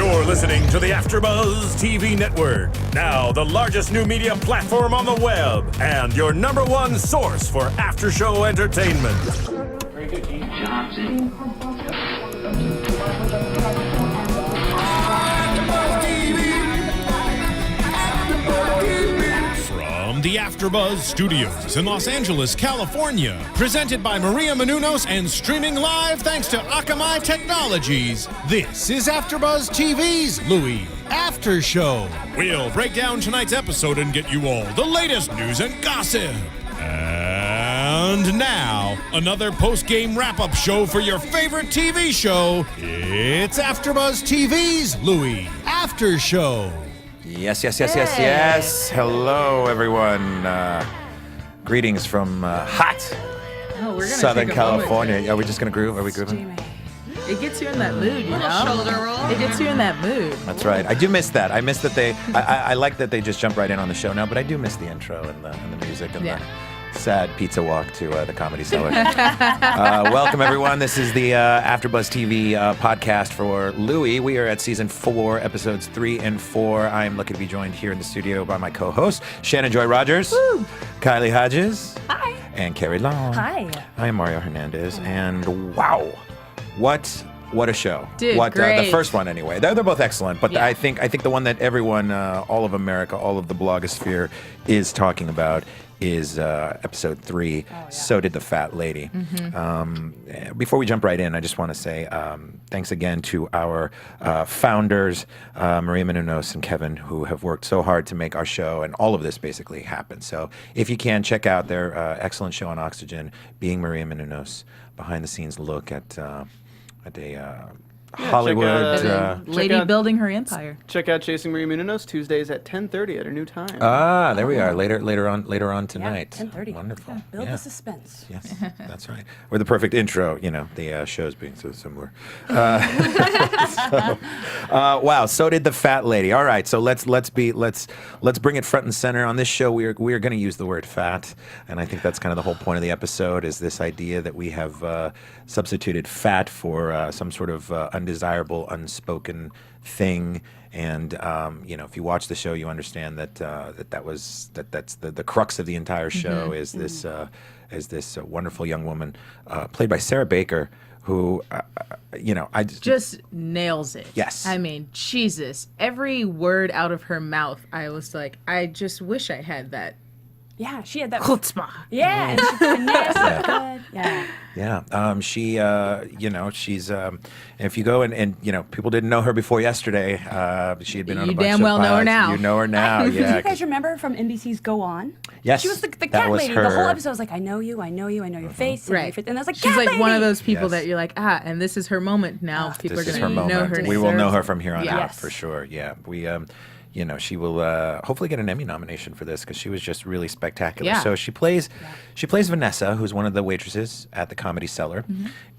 You're listening to the AFTERBUZZ TV Network, now the largest new media platform on the web, and your #1 source for after-show entertainment. Very good, Gene Johnson. From the AFTERBUZZ Studios in Los Angeles, California, presented by Maria Menounos and streaming live thanks to Akamai Technologies, this is AFTERBUZZ TV's Louie After Show. We'll break down tonight's episode and get you all the latest news and gossip. And now, another post-game wrap-up show for your favorite TV show. It's AFTERBUZZ TV's Louie After Show. Yes. Hello, everyone. Greetings from hot Southern California. Are we just going to groove? Are we grooving? It gets you in that mood, you know? Shoulder roll. It gets you in that mood. That's right. I do miss that. I miss that they... I like that they just jump right in on the show now, but I do miss the intro and the music and the sad pizza walk to the Comedy Cellar. Welcome, everyone. This is the AFTERBUZZ TV podcast for Louie. We are at Season 4, Episodes 3 and 4. I'm lucky to be joined here in the studio by my co-host, Shannon Rodgers. Woo. Kylie Hodges. Hi. And Carrie Long. Hi. I'm Mario Hernandez. And wow, what a show. Dude, The first one, anyway. They're both excellent, but Yeah. I think the one that everyone, all of America, all of the blogosphere is talking about is episode 3, So Did the Fat Lady. Before we jump right in, I just want to say thanks again to our founders, Maria Menounos and Kevin, who have worked so hard to make our show and all of this basically happen. So if you can, check out their excellent show on Oxygen, Being Maria Menounos, behind-the-scenes look at a Hollywood... Lady building her empire. Check out Chasing Maria Menounos Tuesdays at 10:30 at a new time. There we are. Later on tonight. 10:30. Wonderful. Yeah, build the suspense. Yes, that's right. Or the perfect intro. You know, the shows being so similar. Wow. So did the fat lady. All right. So let's bring it front and center on this show. We are going to use the word fat, and I think that's kind of the whole point of the episode. Is this idea that we have substituted fat for some sort of undesirable, unspoken thing, and if you watch the show, you understand that's the crux of the entire show. Is this wonderful young woman played by Sarah Baker, who I just nails it. Yes. I mean, Jesus, every word out of her mouth, I was like, I just wish I had that. Yeah, she had that Chutzpah. Yeah, and she finessed good. Yeah. Yeah, she's if you go and people didn't know her before yesterday, she had been on a bunch of damn well know her pilots. now. You know her now, Do yeah. you guys remember from NBC's Go On? Yes, She was the that cat was lady. her. The whole episode was like, I know you, I know your face. And Right. and I was like, She's cat like lady! one of those people Yes. that you're like, and this is her moment now. People This are is going her to know moment. her. We will know her from here on out Yes. for sure. Yeah, we. She will hopefully get an Emmy nomination for this because she was just really spectacular. Yeah. So she plays Vanessa, who's one of the waitresses at the Comedy Cellar.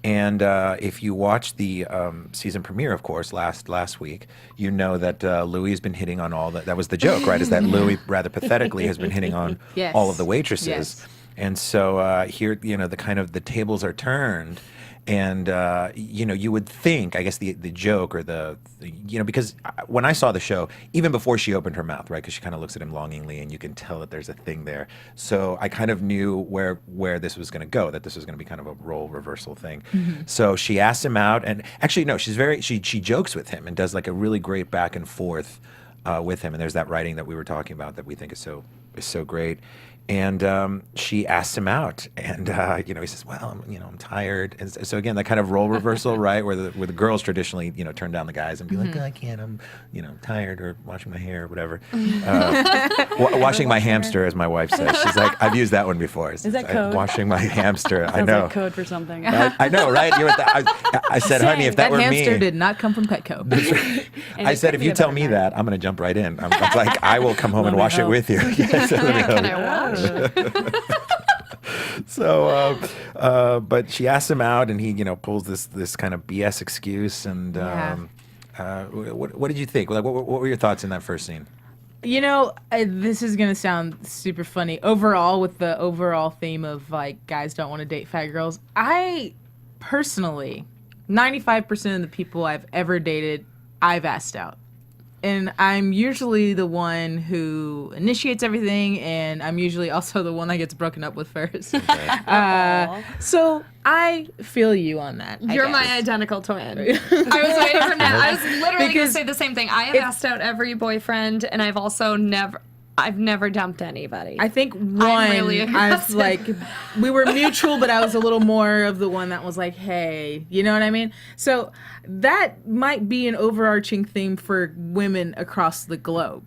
And if you watch the season premiere, of course, last week, you know that Louie has been hitting on all that. That was the joke, right? Is that Louie rather pathetically has been hitting on Yes. all of the waitresses. Yes. And so here, the tables are turned. And, you would think, I guess the joke or because when I saw the show, even before she opened her mouth, right, because she kind of looks at him longingly and you can tell that there's a thing there. So I kind of knew where this was going to go, that this was going to be kind of a role reversal thing. So she asked him out, and actually, no, she jokes with him and does like a really great back and forth with him. And there's that writing that we were talking about that we think is so great. And she asked him out, and he says, "Well, I'm tired." And so again, that kind of role reversal, right, where the girls traditionally, turn down the guys and be like, "I can't, I'm, tired," or washing my hair, or whatever. Washing my hamster, as my wife says. She's like, I've used that one before. Is that code? Washing my hamster. I Sounds know. like code for something. I know, right? I said, honey, if that were hamster me, did not come from Petco. I said, if you tell me that, I'm going to jump right in. I'm like, I will come home and wash it with you. Yes, Can I watch? So, but she asks him out, and he, pulls this kind of BS excuse. And what did you think? Like, what were your thoughts in that first scene? This is gonna sound super funny. Overall, with the overall theme of like guys don't want to date fat girls, I personally, 95% of the people I've ever dated I've asked out. And I'm usually the one who initiates everything, and I'm usually also the one that gets broken up with first. So I feel you on that. You're my identical twin. I was waiting for that. I was literally going to say the same thing. I have asked out every boyfriend, and I've also I've never dumped anybody. I think really I've like, we were mutual, but I was a little more of the one that was like, hey, you know what I mean? So that might be an overarching theme for women across the globe.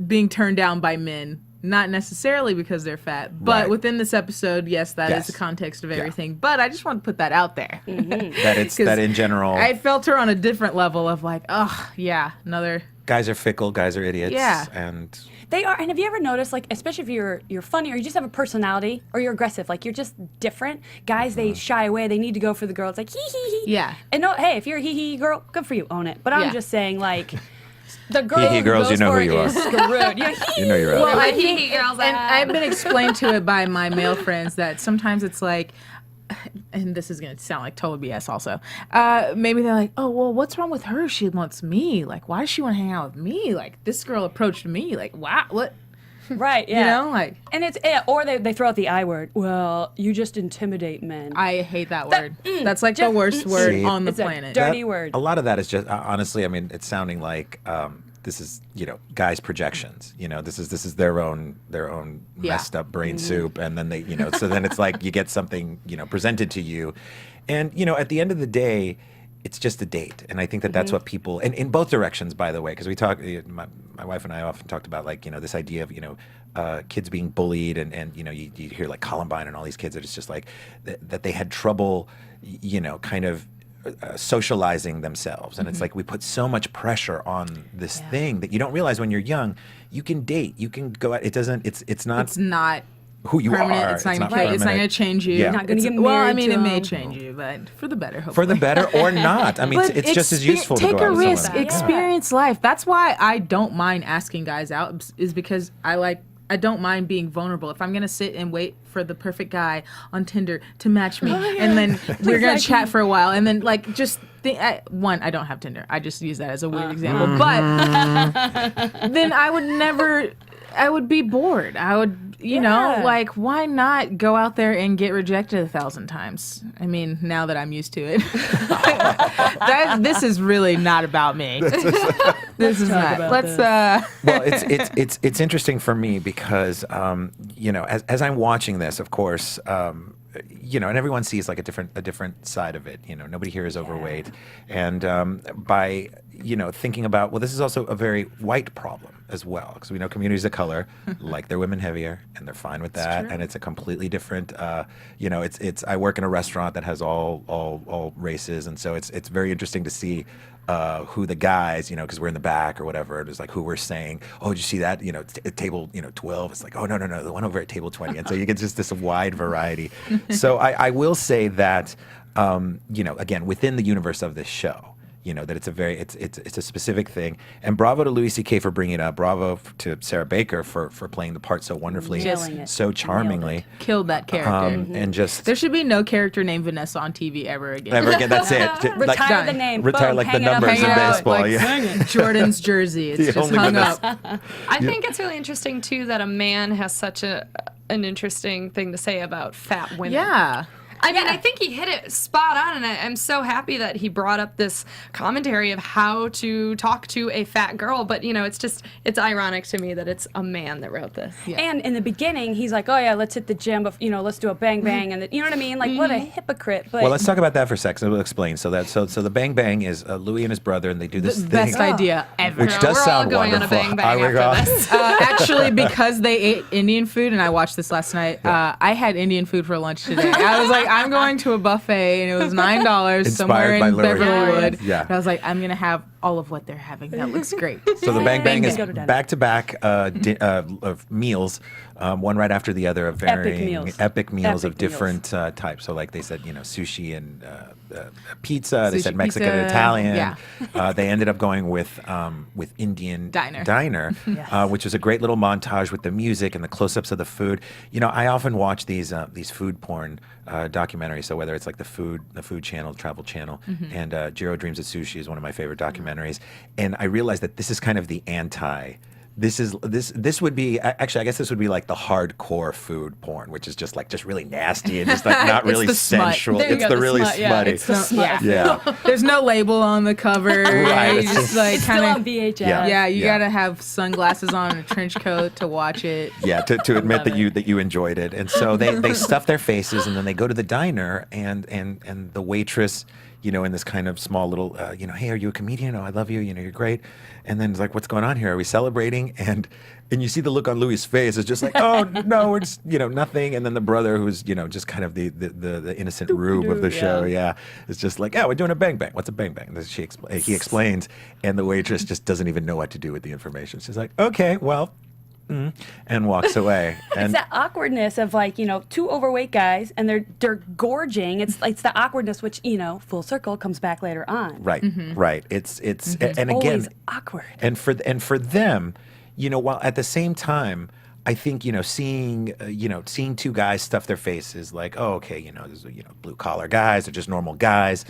Being turned down by men, not necessarily because they're fat, but within this episode, yes, that is the context of everything. But I just want to put that out there. That in general. I felt her on a different level of like, oh, yeah, another... Guys are fickle, guys are idiots. Yeah. And They are, and have you ever noticed, like, especially if you're funny or you just have a personality or you're aggressive, like you're just different. Guys, they shy away. They need to go for the girl. It's like hee hee hee. Yeah. And no, hey, if you're a hee hee girl, good for you, own it. But I'm just saying, like, the girl Hee hee who girls, goes you know for who you it are. is screwed. Yeah, you know you're out. Well, I hee think, hee girls and out. I've been explained to it by my male friends that sometimes it's like, and this is going to sound like total BS also. Maybe they're like, oh, well, what's wrong with her? She wants me. Like, why does she want to hang out with me? Like, this girl approached me. Like, wow, what? right, yeah. You know, like. And it's, or they throw out the I word. Well, you just intimidate men. I hate that word. That's like the worst word See, on the it's a planet. dirty word. A lot of that is just honestly. I mean, it's sounding like this is guys' projections. This is their own messed up brain soup, and then they so then it's like you get something presented to you, and at the end of the day, it's just a date, and I think that that's what people, and in both directions, by the way, because we talk, my wife and I often talked about like this idea of kids being bullied, and you hear like Columbine and all these kids that it's just like that they had trouble kind of socializing themselves, and it's like we put so much pressure on this thing that you don't realize when you're young. You can date, you can go out. It's not who you permanent. are. It's not going to change you. Yeah. You're not going to get married. Well, I mean, to it may him. change you, but for the better, hopefully. For the better or not. I mean, But it's just as useful to take go out a with risk, someone. experience life. That's why I don't mind asking guys out, is because I don't mind being vulnerable. If I'm gonna sit and wait for the perfect guy on Tinder to match me, and then we're gonna chat for a while, and then like just think, I don't have Tinder. I just use that as a weird example, but then I would be bored. I would, like, why not go out there and get rejected 1,000 times? I mean, now that I'm used to it, this is really not about me. This is not. Let's. Well, it's interesting for me because as I'm watching this, of course, and everyone sees like a different side of it. Nobody here is overweight, and by thinking about, well, this is also a very white problem as well, because we know communities of color like their women heavier, and they're fine with that, and it's a completely different. It's I work in a restaurant that has all races, and so it's very interesting to see. Who the guys, because we're in the back or whatever, it was like who we're saying, oh, did you see that? Table, 12. It's like, oh, no, the one over at table 20. And so you get just this wide variety. So I will say that, again, within the universe of this show, that it's a specific thing. And bravo to Louis C.K. for bringing it up. Bravo to Sarah Baker for playing the part so wonderfully, so charmingly. Killed that character. And just There should be no character named Vanessa on TV ever again. never again. That's it. Retire the name. Retire Boom, like the hang it up, numbers hang in it up. baseball. Like Yeah. Jordan's jersey. It's The just only hung Vanessa. up. I think it's really interesting too that a man has such an interesting thing to say about fat women. Yeah. I mean, I think he hit it spot on, and I'm so happy that he brought up this commentary of how to talk to a fat girl. But it's ironic to me that it's a man that wrote this. Yeah. And in the beginning, he's like, "Oh yeah, let's hit the gym, but let's do a bang bang," and you know what I mean? Like, what a hypocrite! But Well, let's talk about that for a second. We'll explain. So the bang bang is Louis and his brother, and they do this thing, Best idea ever. which does We're all sound going wonderful. on a bang bang Oh my God. after this. Actually, because they ate Indian food, and I watched this last night, I had Indian food for lunch today. I was like, I'm going to a buffet, and it was $9 somewhere by in Larry. Beverlywood. Yeah. And I was like, I'm going to have all of what they're having. That looks great. So the bang bang is Go to dinner. back-to-back of meals, one right after the other of varying meals. epic meals of Epic different types. So like they said, sushi and pizza. They Sushi, said Mexican and pizza, Italian. yeah. They ended up going with Indian Diner. which was a great little montage with the music and the close-ups of the food. I often watch these food porn documentaries. So whether it's like the food channel, travel channel, and Jiro Dreams of Sushi is one of my favorite documentaries. And I realized that this is kind of the anti. This would be actually, I guess this would be like the hardcore food porn, which is just really nasty and just like not really the smut. sensual. There you It's go, the the really smut, yeah. smutty. It's the smut. Yeah. There's no label on the cover. Right, You it's just like It's still on kind of. VHS. Yeah, you Yeah. gotta have sunglasses on and a trench coat to watch it. Yeah, to admit that you enjoyed it. And so they stuff their faces, and then they go to the diner, and the waitress, in this kind of small little, hey, are you a comedian? Oh, I love you. You're great. And then it's like, what's going on here? Are we celebrating? And you see the look on Louie's face. It's just like, oh no, it's nothing. And then the brother, who's just kind of the innocent rube of the show, it's just like, oh, we're doing a bang bang. What's a bang bang? He explains, and the waitress just doesn't even know what to do with the information. She's like, okay, well. And walks away. And It's that awkwardness of like, two overweight guys and they're gorging. It's the awkwardness which, full circle comes back later on. right, right. It's and again, Always awkward. and for them, while at the same time, I think seeing two guys stuff their faces like, oh, okay, there's blue collar guys, they're just normal guys,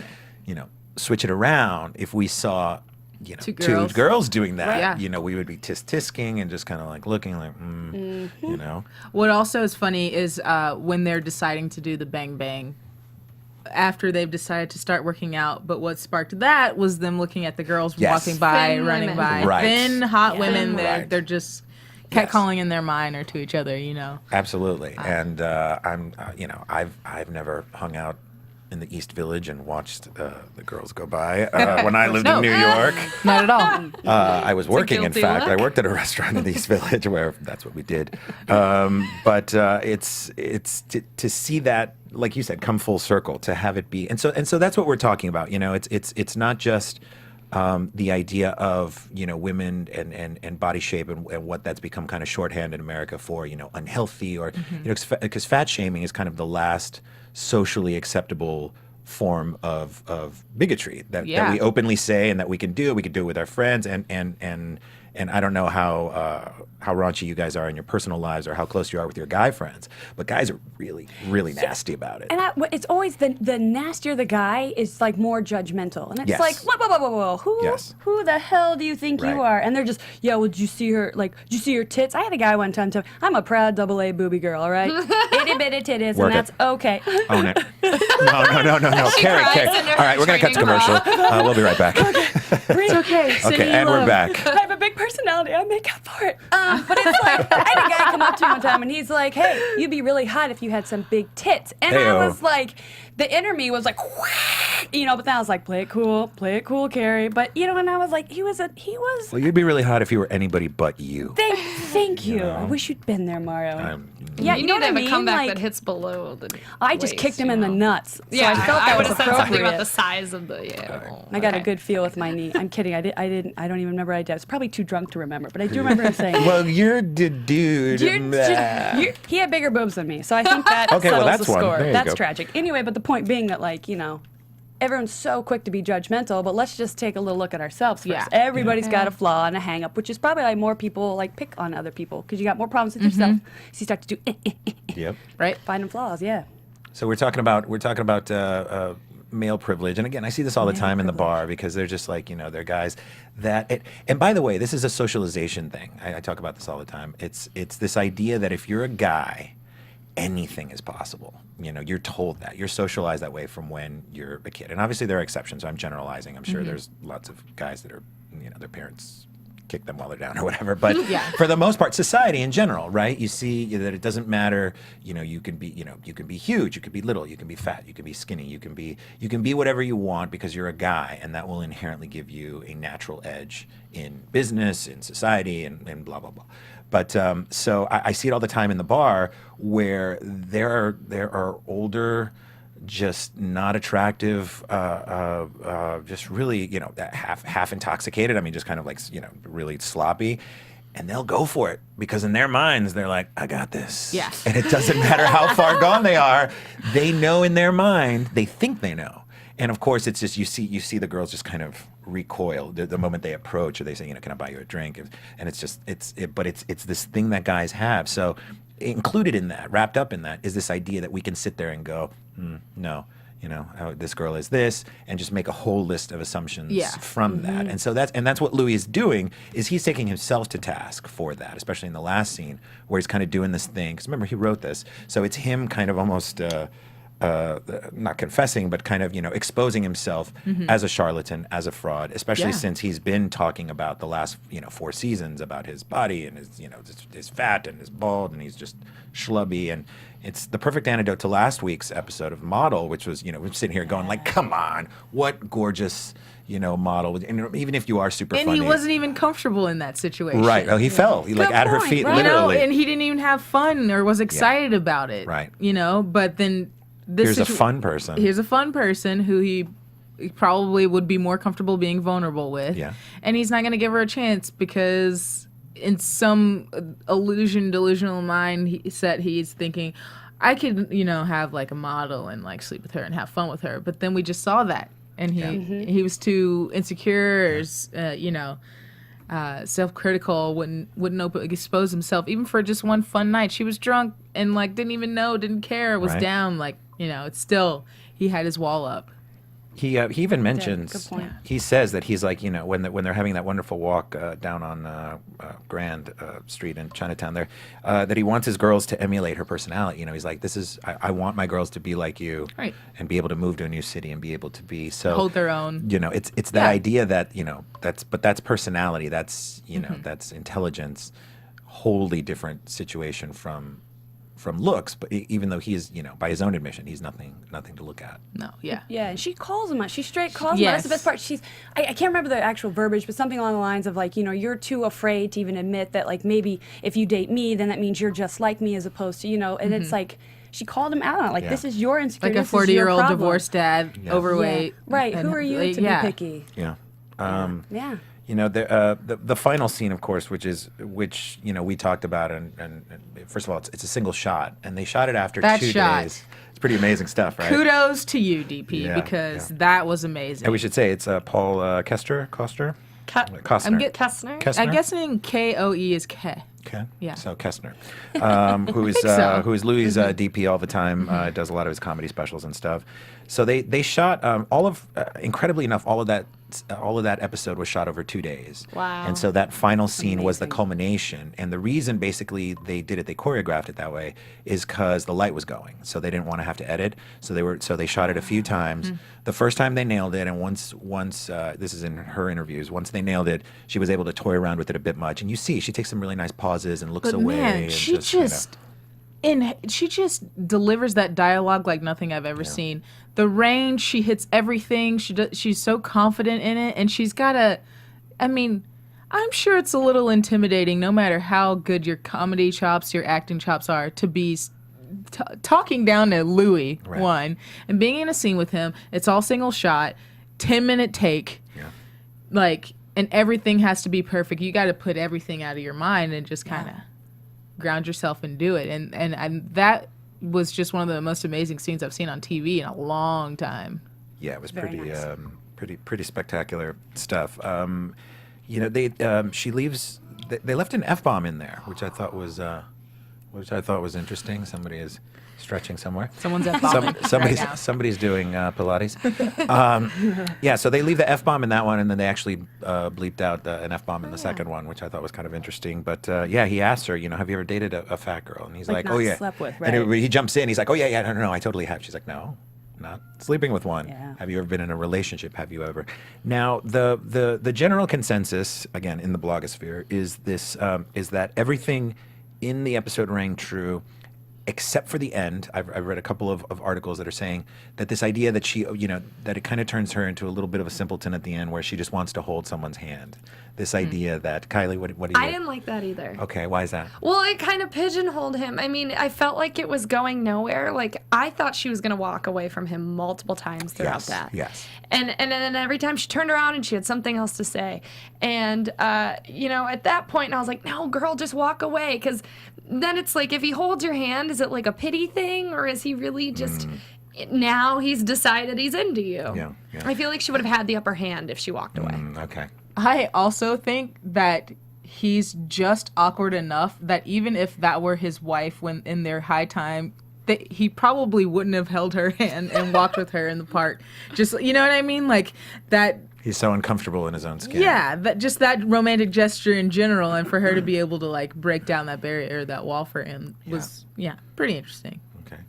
switch it around. If we saw two girls doing that, Right. Yeah. we would be tisking and just kind of like looking like, What also is funny is when they're deciding to do the bang bang after they've decided to start working out. But what sparked that was them looking at the girls Yes. walking by, Thin running women. by. Right. Thin, hot women. Right. They're just catcalling in their mind or to each other, Absolutely. And I've never hung out in the East Village and watched the girls go by when I lived in New York. Not at all. I was working, in guilty fact. look. I worked at a restaurant in the East Village where that's what we did. But it's to see that, like you said, come full circle, to have it be, and so that's what we're talking about. It's not just the idea of women and body shape and what that's become kind of shorthand in America for unhealthy or because fat shaming is kind of the last socially acceptable form of bigotry that we openly say and that we can do. We can do it with our friends and I don't know how raunchy you guys are in your personal lives or how close you are with your guy friends, but guys are really, really nasty about it. And it's always the nastier the guy is like more judgmental, and it's Yes. like whoa, who the hell do you think Right. you are? And they're just well, did you see her? Like, did you see her tits? I had a guy one time tell me, I'm a proud AA booby girl, all right, itty bitty titties, Work and that's it. okay. Own it. No. Carrie. cries in her All right, we're going to cut to training commercial. We'll be right back. It's okay. Okay, and we're back. I have a big personality. I make up for it. But it's like, I had a guy come up to me one time and he's like, hey, you'd be really hot if you had some big tits. And Hey-o. I was like, the inner me was like, but then I was like, play it cool, Carrie. But, and I was like, he was. Well, you'd be really hot if you were anybody but you. Thank you. I wish you'd been there, Mario. Yeah, You know need what to have I mean? a comeback Like, that hits below the I just waist, kicked him in the know? nuts. So Yeah, I felt that would was have said something about appropriate. the size of the I got a good feel with my knee. I'm kidding. I don't even remember. I was probably too drunk to remember, but I do remember him saying, Well, you're the dude. he had bigger boobs than me, so I think that Okay, well, settles that's the one. score. There you That's go. tragic. Anyway, but the point being that, everyone's so quick to be judgmental, but let's just take a little look at ourselves first. Yeah. Everybody's got a flaw and a hang up, which is probably why more people pick on other people because you got more problems with yourself. So you start to do Yep. Right? finding flaws. Yeah. So we're talking about male privilege, and again, I see this all the time in the bar because they're just like they're guys that. And by the way, this is a socialization thing. I talk about this all the time. It's this idea that if you're a guy, anything is possible. You're told that. You're socialized that way from when you're a kid. And obviously there are exceptions. So I'm generalizing. I'm sure there's lots of guys that are, their parents kick them while they're down or whatever. But for the most part, society in general, right? You see that it doesn't matter. You can be huge. You could be little. You can be fat. You can be skinny. You can be whatever you want because you're a guy, and that will inherently give you a natural edge in business, in society, and blah blah blah. But so I see it all the time in the bar where there are older, just not attractive, just really half intoxicated. I mean, just kind of really sloppy, and they'll go for it because in their minds they're like, I got this. Yeah. And it doesn't matter how far gone they are. They know in their mind. They think they know. And of course, it's just you see the girls just kind of recoil the moment they approach, or they say, can I buy you a drink? And it's just it's this thing that guys have. So included in that, wrapped up in that, is this idea that we can sit there and go, no. This girl is this, and just make a whole list of assumptions from that. And so that's what Louie is doing, is he's taking himself to task for that, especially in the last scene where he's kind of doing this thing. Because remember, he wrote this, so it's him kind of almost not confessing, but kind of exposing himself as a charlatan, as a fraud, especially since he's been talking about the last 4 seasons about his body and his fat and his bald, and he's just schlubby. And it's the perfect antidote to last week's episode of Model, which was we're sitting here going like, come on, what gorgeous model, and even if you are super funny, and he wasn't even comfortable in that situation, right? Oh, he fell at her feet, right? literally, and he didn't even have fun or was excited about it, right? But then here's a fun person. Here's a fun person who he probably would be more comfortable being vulnerable with, and he's not going to give her a chance because in some delusional mindset, he's thinking, I could, have like a model and like sleep with her and have fun with her. But then we just saw that, and he was too insecure, self-critical, wouldn't expose himself even for just one fun night. She was drunk and like didn't care, was down, like it's still, he had his wall up. He even mentions, good point. He says that he's like, when they're having that wonderful walk down on Grand Street in Chinatown there, that he wants his girls to emulate her personality. He's like, I want my girls to be like you, right, and be able to move to a new city and be able to be hold their own. It's that idea that that's personality, that's that's intelligence, wholly different situation from looks, but even though he is, by his own admission, he's nothing to look at. No, yeah. Yeah, and she calls him out. She straight calls him out. That's the best part. I can't remember the actual verbiage, but something along the lines of like, you're too afraid to even admit that, like, maybe if you date me, then that means you're just like me, as opposed to, and it's like, she called him out on it. Like, this is your insecurity. Like a 40-year-old divorced dad, overweight. Yeah. Right. Who are you to be picky? Yeah. Yeah. The final scene, of course, which we talked about, and first of all, it's a single shot, and they shot it after 2 days. It's pretty amazing stuff, right? Kudos to you, DP, because that was amazing. And we should say it's Paul Kestner. Kestner. I'm guessing K-O-E is K. Okay. Yeah. So Kestner, who is Louie's DP all the time, does a lot of his comedy specials and stuff. So they shot incredibly enough, all of that episode was shot over 2 days. Wow. And so that final scene was the culmination. And the reason basically they choreographed it that way, is because the light was going. So they didn't want to have to edit. So they shot it a few times. The first time they nailed it, and once this is in her interviews, once they nailed it, she was able to toy around with it a bit much. And you see, she takes some really nice pauses and looks away. Man, and she she just delivers that dialogue like nothing I've ever seen. The range, she hits everything. She's so confident in it, and she's got I'm sure it's a little intimidating, no matter how good your comedy chops, your acting chops are, to be talking down to Louie, one, and being in a scene with him. It's all single shot, 10-minute take, and everything has to be perfect. You got to put everything out of your mind and just kind of ground yourself and do it. And that was just one of the most amazing scenes I've seen on TV in a long time. Yeah, it was Very nice. pretty spectacular stuff. She leaves. They left an F-bomb in there, which I thought was interesting. Somebody is stretching somewhere. Someone's F-bombing somebody's doing Pilates. So they leave the F-bomb in that one, and then they actually bleeped out an F-bomb in the second one, which I thought was kind of interesting. But he asked her, have you ever dated a fat girl? And he's like, not oh yeah. slept with, And he jumps in. He's like, oh yeah, no, I totally have. She's like, no, not sleeping with one. Yeah. Have you ever been in a relationship? Have you ever? Now the general consensus, again in the blogosphere, is this: is that everything in the episode rang true, except for the end. I've read a couple of articles that are saying that this idea that she, that it kind of turns her into a little bit of a simpleton at the end, where she just wants to hold someone's hand. This idea that, Kylie, what do you? I didn't like that either. Okay, why is that? Well, it kind of pigeonholed him. I felt like it was going nowhere. Like, I thought she was going to walk away from him multiple times throughout that. Yes. And then every time she turned around and she had something else to say. And, at that point, I was like, no, girl, just walk away. Because then it's like, if he holds your hand, is it like a pity thing? Or is he really just now he's decided he's into you. Yeah. I feel like she would have had the upper hand if she walked away. Okay. I also think that he's just awkward enough that even if that were his wife when in their high time, that he probably wouldn't have held her hand and walked with her in the park. Just, you know what I mean? Like that. He's so uncomfortable in his own skin. Yeah, that romantic gesture in general, and for her to be able to like break down that barrier, that wall for him was pretty interesting. Okay.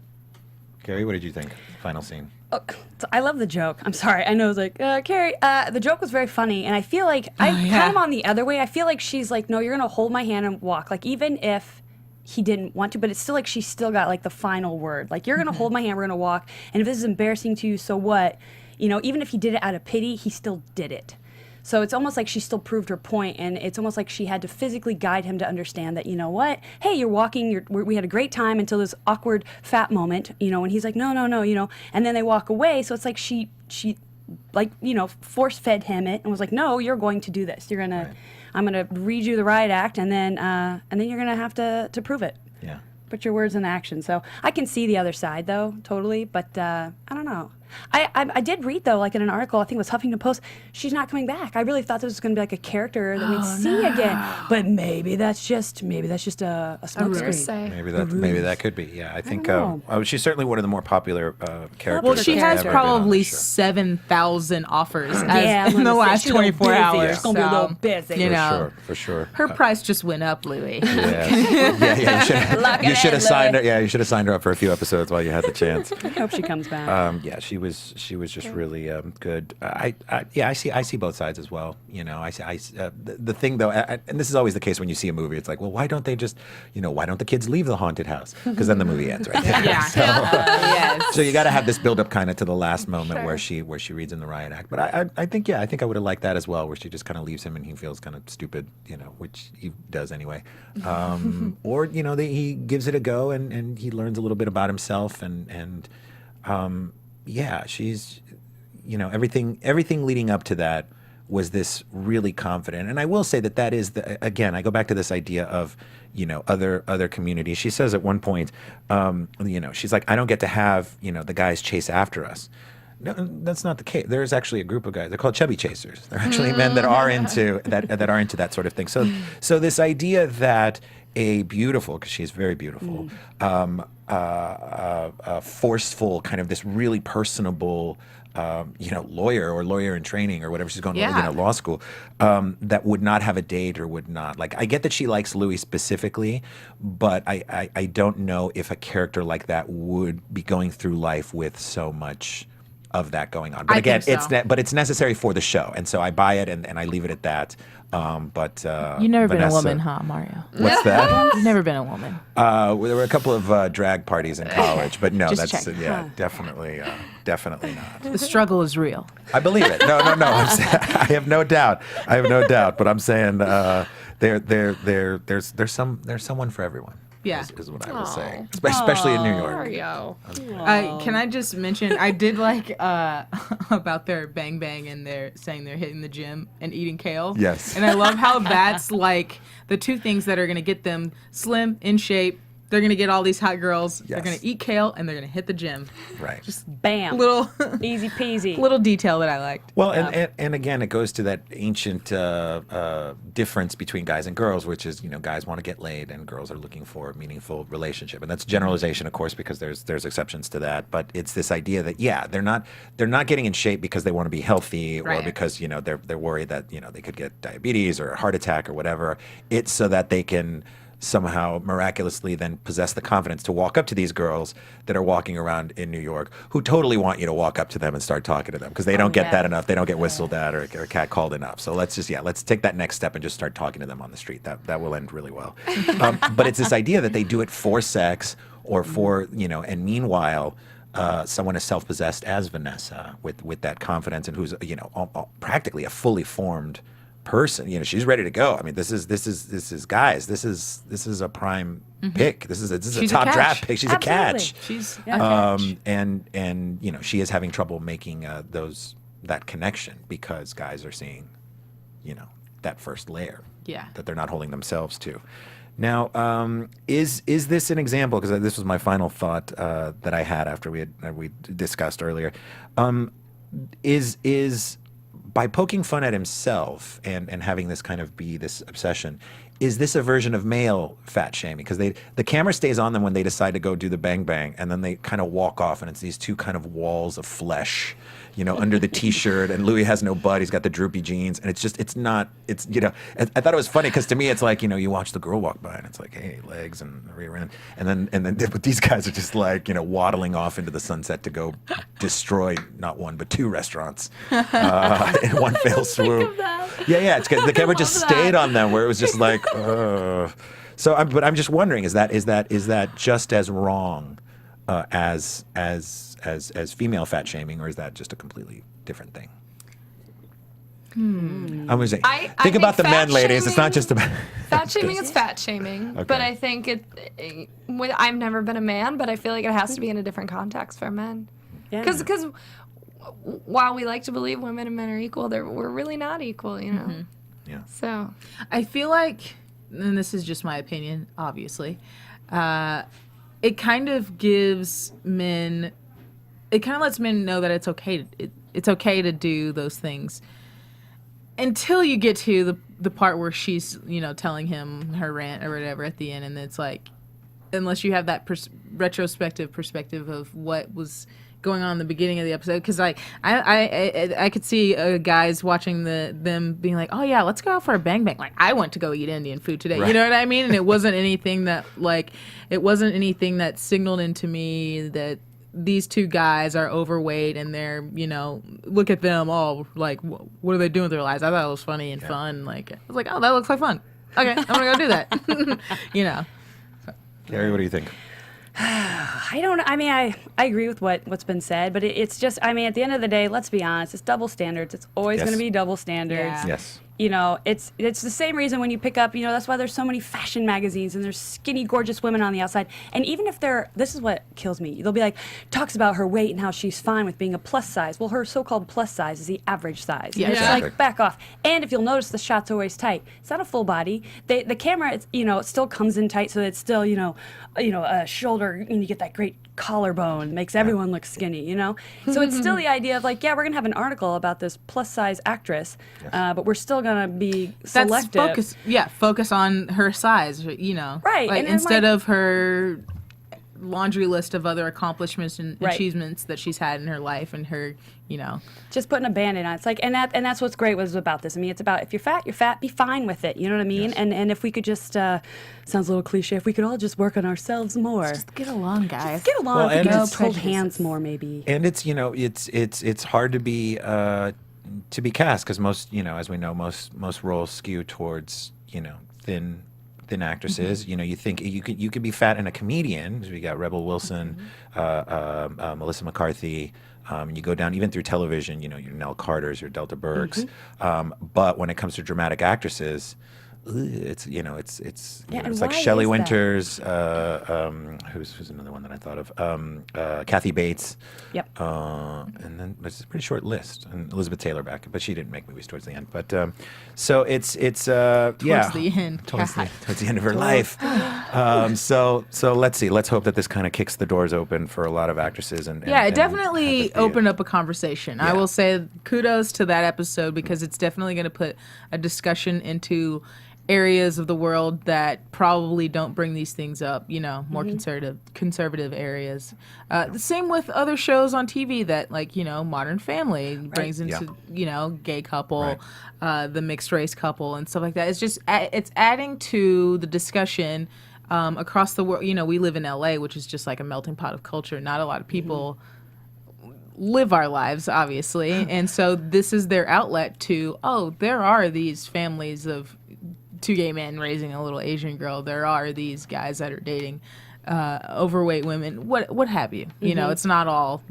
Carrie, what did you think? Final scene. Oh, so I love the joke. I'm sorry. I know it's like, Carrie, the joke was very funny. And I feel like I'm kind of on the other way. I feel like she's like, no, you're going to hold my hand and walk. Like, even if he didn't want to, but it's still like she's still got like the final word. Like, you're going to hold my hand, we're going to walk. And if this is embarrassing to you, so what? You know, even if he did it out of pity, he still did it. So it's almost like she still proved her point, and it's almost like she had to physically guide him to understand that, you know what, hey, you're walking, we had a great time until this awkward fat moment, you know, and he's like, no, you know, and then they walk away. So it's like she like, you know, force-fed him it and was like, no, you're going to do this. You're going to, I'm going to read you the riot act, and then you're going to have to prove it. Yeah. Put your words in action. So I can see the other side, though, totally, but I don't know. I did read, though, like in an article, I think it was Huffington Post, she's not coming back. I really thought this was going to be like a character that we'd see again. But maybe that's just a smokescreen. Maybe that could be. Yeah, I think she's certainly one of the more popular characters. Well, she has ever probably been on the show. 7,000 offers I'm in the gonna say last she's a little 24 busy. hours. She's gonna be a little busy. You know, For sure. her price just went up, Louie. You should have signed her. Yeah, you should have signed her up for a few episodes while you had the chance. I hope she comes back. Yeah, she was just really good. I see both sides as well. You know, the thing though, and this is always the case when you see a movie. It's like, well, why don't they just, you know, why don't the kids leave the haunted house? Because then the movie ends right there. So you got to have this build up kind of to the last moment where she reads in the riot act. But I think I would have liked that as well, where she just kind of leaves him and he feels kind of stupid, you know, which he does anyway. Or you know, he gives it a go and he learns a little bit about himself and she's, you know, everything leading up to that was this really confident. And I will say that is again, I go back to this idea of, you know, other communities. She says at one point, you know, she's like, I don't get to have, you know, the guys chase after us. No, that's not the case. There's actually a group of guys. They're called chubby chasers. They're actually men that are into that sort of thing. So this idea that a beautiful, because she's very beautiful, forceful, kind of this really personable, you know, lawyer in training or whatever she's going to, you know, law school, that would not have a date or would not, like, I get that she likes Louis specifically, but I don't know if a character like that would be going through life with so much of that going on. But again, it's necessary for the show, and so I buy it and I leave it at that. But you've never been a Vanessa, woman, huh, Mario? What's that? You've never been a woman. Well, there were a couple of drag parties in college, but no, Just that's check. definitely not. The struggle is real. I believe it. No. I have no doubt. But I'm saying there's someone for everyone. Yeah. Is what I will say, especially in New York. Mario. Can I just mention, I did like about their bang bang and they're saying they're hitting the gym and eating kale. Yes. And I love how that's like the two things that are going to get them slim, in shape. They're going to get all these hot girls. Yes. They're going to eat kale and they're going to hit the gym. Right. Just bam. Little easy peasy. Little detail that I liked. Well, and again, it goes to that ancient difference between guys and girls, which is, you know, guys want to get laid and girls are looking for a meaningful relationship. And that's generalization, of course, because there's exceptions to that. But it's this idea that, they're not getting in shape because they want to be healthy or because, you know, they're worried that, you know, they could get diabetes or a heart attack or whatever. It's so that they can somehow miraculously then possess the confidence to walk up to these girls that are walking around in New York who totally want you to walk up to them and start talking to them because they don't get that enough. They don't get whistled at or catcalled enough. So let's take that next step and just start talking to them on the street. That will end really well. But it's this idea that they do it for sex or for, you know, and meanwhile, someone as self-possessed as Vanessa with that confidence and who's, you know, practically a fully formed person, you know, she's ready to go. I mean, this is guys. This is a prime pick. This is a top draft pick. She's a catch. She's a catch. And you know, she is having trouble making that connection because guys are seeing, you know, that first layer. Yeah. That they're not holding themselves to. Now, is this an example? Because this was my final thought that I had after we discussed earlier. Is by poking fun at himself and having this kind of be this obsession, is this a version of male fat shaming? Because the camera stays on them when they decide to go do the bang bang, and then they kind of walk off, and it's these two kind of walls of flesh, under the t-shirt, and Louie has no butt. He's got the droopy jeans, and it's not. I thought it was funny because to me it's like, you watch the girl walk by, and it's like, hey, legs and rear end, and then but these guys are just like, waddling off into the sunset to go destroy not one but two restaurants in one fell swoop. Yeah. It's the camera just stayed on them, where it was just like. So, I'm just wondering, is that just as wrong as female fat shaming, or is that just a completely different thing? I'm gonna say, think about the men, ladies. It's not just about fat shaming. It's fat shaming, Okay. but I think I've never been a man, but I feel like it has to be in a different context for men. Because while we like to believe women and men are equal, we're really not equal, Yeah. So I feel like, and this is just my opinion, obviously, it kind of gives men, it kind of lets men know that it's okay. It's okay to do those things until you get to the part where she's, telling him her rant or whatever at the end, and it's like, unless you have that retrospective perspective of what was going on in the beginning of the episode, because I could see guys watching them being like, oh yeah, let's go out for a bang bang. Like, I went to go eat Indian food today. Right. You know what I mean? And it wasn't anything that signaled into me that these two guys are overweight and they're, look at them all, like, what are they doing with their lives? I thought it was funny and fun. Like, I was like, oh, that looks like fun. Okay, I'm gonna go do that. Carrie, what do you think? I agree with what's been said, but it's just, at the end of the day, let's be honest, it's double standards. It's always Yes. going to be double standards. Yeah. Yes. It's the same reason when you pick up, that's why there's so many fashion magazines and there's skinny, gorgeous women on the outside. And even if this is what kills me. They'll be like, talks about her weight and how she's fine with being a plus size. Well, her so-called plus size is the average size. Yeah. And it's Exactly. like, back off. And if you'll notice, the shot's always tight. It's not a full body. The camera, it still comes in tight, so it's still, a shoulder, and you get that great collarbone, makes everyone look skinny, So it's still the idea of like, yeah, we're going to have an article about this plus size actress, but we're still going to be selective. Focus on her size, Right, Like, and then, instead of her laundry list of other accomplishments and Right. achievements that she's had in her life and her, Just putting a band-aid on it. It's like, and that's what's great was about this. It's about, if you're fat, be fine with it. You know what I mean? Yes. And if we could just, sounds a little cliche, if we could all just work on ourselves more. just get along, guys. Get along. Well, If we and could it's- just hold hands more, maybe. And it's it's hard to be cast, because most, as we know, most roles skew towards thin actresses. You think you could be fat and a comedian, because we got Rebel Wilson, Melissa McCarthy. You go down even through television, your Nell Carters, your Delta Burks. But when it comes to dramatic actresses, it's and it's like why Shelley is that? Winters, who's another one that I thought of, Kathy Bates. Yep. And then it's a pretty short list, and Elizabeth Taylor back, but she didn't make movies towards the end. But so it's Towards the end. towards God. the end of her life. So let's see. Let's hope that this kind of kicks the doors open for a lot of actresses. And Yeah, it and definitely empathy. opened up a conversation. I Yeah. will say kudos to that episode, because it's definitely going to put a discussion into areas of the world that probably don't bring these things up, more conservative areas. The same with other shows on TV that, like, Modern Family brings into, gay couple, the mixed race couple and stuff like that. It's just, it's adding to the discussion across the world. We live in LA, which is just like a melting pot of culture. Not a lot of people live our lives, obviously. And so this is their outlet to, there are these families of two gay men raising a little Asian girl. There are these guys that are dating overweight women, what have you. It's not all,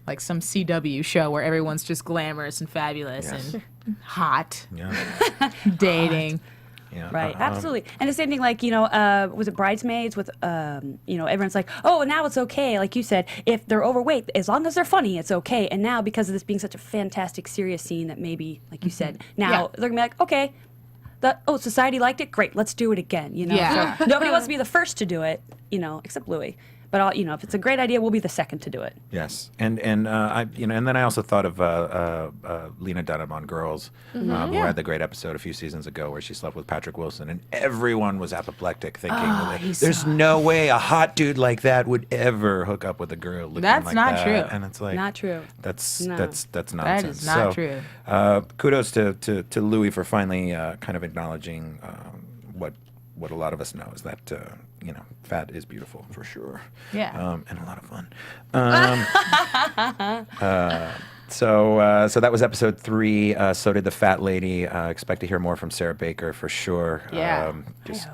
like some CW show where everyone's just glamorous and fabulous and hot, Yeah. dating. Yeah. Right, absolutely. And the same thing, like, was it Bridesmaids with, everyone's like, oh, now it's okay. Like you said, if they're overweight, as long as they're funny, it's okay. And now, because of this being such a fantastic, serious scene that maybe, like you said, now they're going to be like, okay, society liked it. Great, let's do it again. Yeah. So nobody wants to be the first to do it, except Louie. But if it's a great idea, we'll be the second to do it. Yes, and then I also thought of Lena Dunham on Girls, who had the great episode a few seasons ago where she slept with Patrick Wilson, and everyone was apoplectic, thinking, "There's no way a hot dude like that would ever hook up with a girl looking That's like not that." true. And it's like Not true. That's No. that's nonsense. That is not true. Kudos to Louie for finally kind of acknowledging what a lot of us know is that fat is beautiful for sure. Yeah. And a lot of fun. So that was episode 3. So did the fat lady. Expect to hear more from Sarah Baker for sure. Yeah.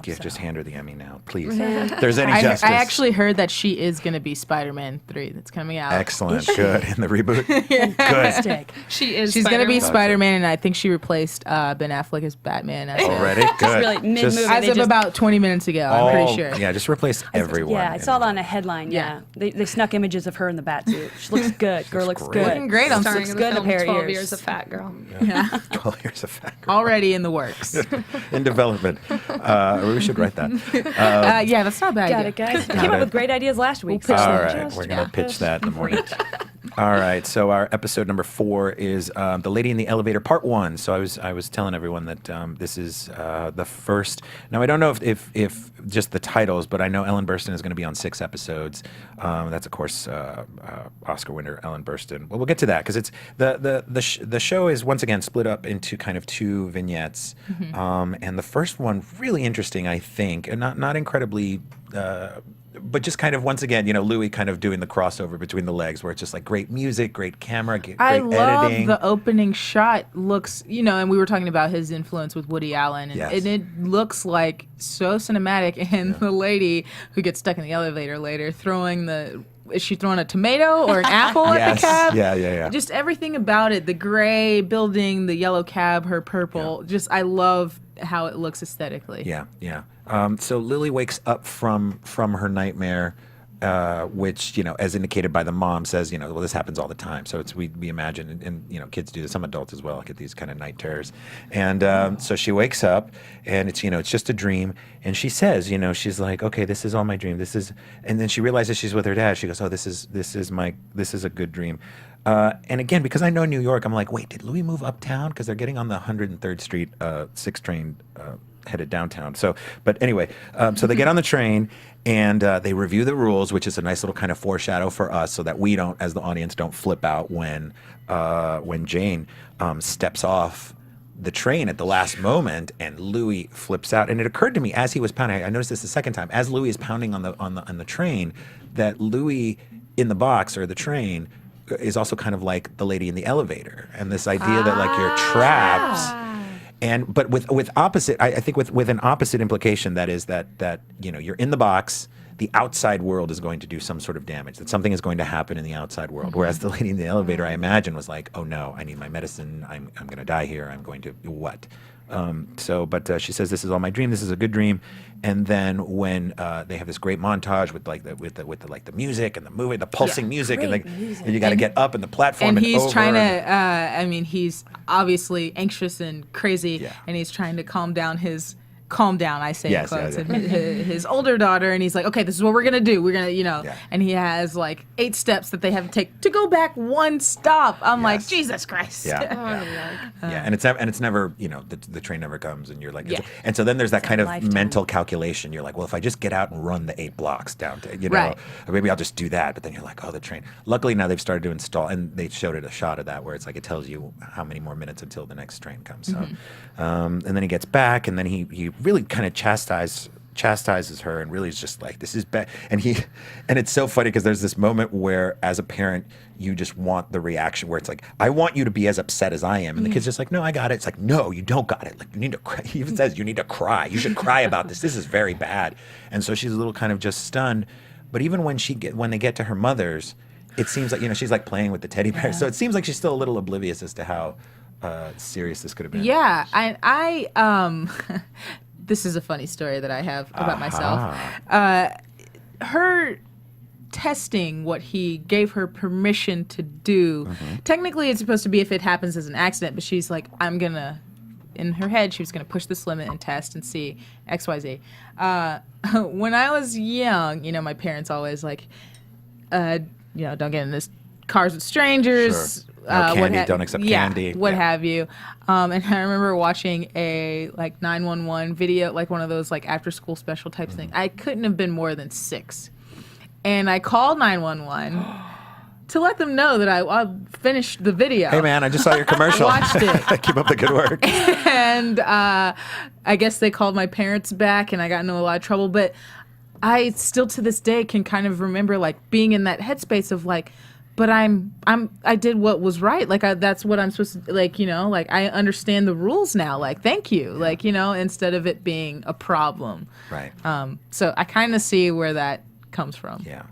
Just hand her the Emmy now, please. If there's any justice. I actually heard that she is going to be Spider-Man 3 that's coming out. Excellent. Good. In the reboot. Good. She's going to be Spider-Man, and I think she replaced Ben Affleck as Batman. Already? Good. Really mid-movie. As of about 20 minutes ago, I'm pretty sure. Yeah, just replace everyone. Yeah, I saw that on a headline. Yeah. They snuck images of her in the bat suit. She looks good. Girl looks great. good. Looking great on Starring looks in good in the a film pair of 12 ears. Years of Fat Girl. Yeah. 12 years of fat girl. Already in the works. In development. We should write that. Yeah, that's not a bad Got idea. it, guys. Came up with great ideas last week. We'll pitch All that. right, we're going to pitch that in the morning. All right, so our episode number 4 is The Lady in the Elevator Part 1. So I was telling everyone that this is the first. Now, I don't know if just the titles, but I know Ellen Burstyn is going to be on 6 episodes. That's, of course, Oscar winner Ellen Burstyn. Well, we'll get to that because it's the show is once again split up into kind of 2 vignettes. And the first one, really interesting, I think, and not incredibly... but just kind of once again, Louie kind of doing the crossover between the legs, where it's just like great music, great camera, great editing. The opening shot looks, and we were talking about his influence with Woody Allen, and, Yes. and it looks like so cinematic. And the lady who gets stuck in the elevator later is she throwing a tomato or an apple at the cab? Yeah. Just everything about it, the gray building, the yellow cab, her purple. Just I love how it looks aesthetically. Yeah. So Lily wakes up from her nightmare, which, as indicated by the mom, says, well, this happens all the time. So we imagine, and kids do this, some adults as well, get these kind of night terrors. And so she wakes up, and it's just a dream. And she says, she's like, okay, this is all my dream. And then she realizes she's with her dad. She goes, oh, this is a good dream. And again, because I know New York, I'm like, wait, did Louis move uptown? Because they're getting on the 103rd Street 6 train headed downtown. But anyway, so they get on the train and they review the rules, which is a nice little kind of foreshadow for us, so that we don't, as the audience, don't flip out when Jane steps off the train at the last moment and Louis flips out. And it occurred to me as he was pounding, I noticed this the second time, as Louis is pounding on the train, that Louis in the box or the train is also kind of like the lady in the elevator, and this idea that like you're trapped. But with opposite, I think with an opposite implication, that is that you're in the box, the outside world is going to do some sort of damage, that something is going to happen in the outside world. Whereas the lady in the elevator, I imagine, was like, oh no, I need my medicine, I'm going to die here, I'm going to what? But she says, this is all my dream, this is a good dream. And then when they have this great montage with the music and the movie, the pulsing music, and you got to get up in the platform, and he's over. trying to. He's obviously anxious and crazy, and he's trying to calm down. I say in quotes, and his older daughter, and he's like, okay, this is what we're gonna do. We're gonna, and he has like 8 steps that they have to take to go back 1 stop. I'm like, Jesus Christ. And it's never, the train never comes, and you're like, and so then there's that kind of mental calculation. You're like, well, if I just get out and run the 8 blocks down to, or maybe I'll just do that. But then you're like, oh, the train. Luckily now they've started to install, and they showed it a shot of that where it's like it tells you how many more minutes until the next train comes. So, and then he gets back, and then he really kind of chastises her, and really is just like, this is bad. And it's so funny because there's this moment where, as a parent, you just want the reaction where it's like, I want you to be as upset as I am, and the kid's just like, no, I got it. It's like, no, you don't got it. Like, you need to cry. He even says, you need to cry. You should cry about this. This is very bad. And so she's a little kind of just stunned. But even when they get to her mother's, it seems like she's like playing with the teddy bear. So it seems like she's still a little oblivious as to how serious this could have been. Yeah, I this is a funny story that I have about myself. Her testing what he gave her permission to do. Technically, it's supposed to be if it happens as an accident, but she's like, I'm gonna in her head she was going to push this limit and test and see XYZ. When I was young, my parents always like, don't get in this cars with strangers. Sure. No candy, don't accept candy. What have you. And I remember watching a 911 video, like one of those like after school special type thing. I couldn't have been more than 6. And I called 911 to let them know that I finished the video. Hey man, I just saw your commercial. Watched it. Keep up the good work. And I guess they called my parents back and I got into a lot of trouble. But I still to this day can kind of remember like being in that headspace of like, but I did what was right. Like that's what I'm supposed to, like, like I understand the rules now. Like, thank you. Like, instead of it being a problem. Right. So I kind of see where that comes from. Yeah.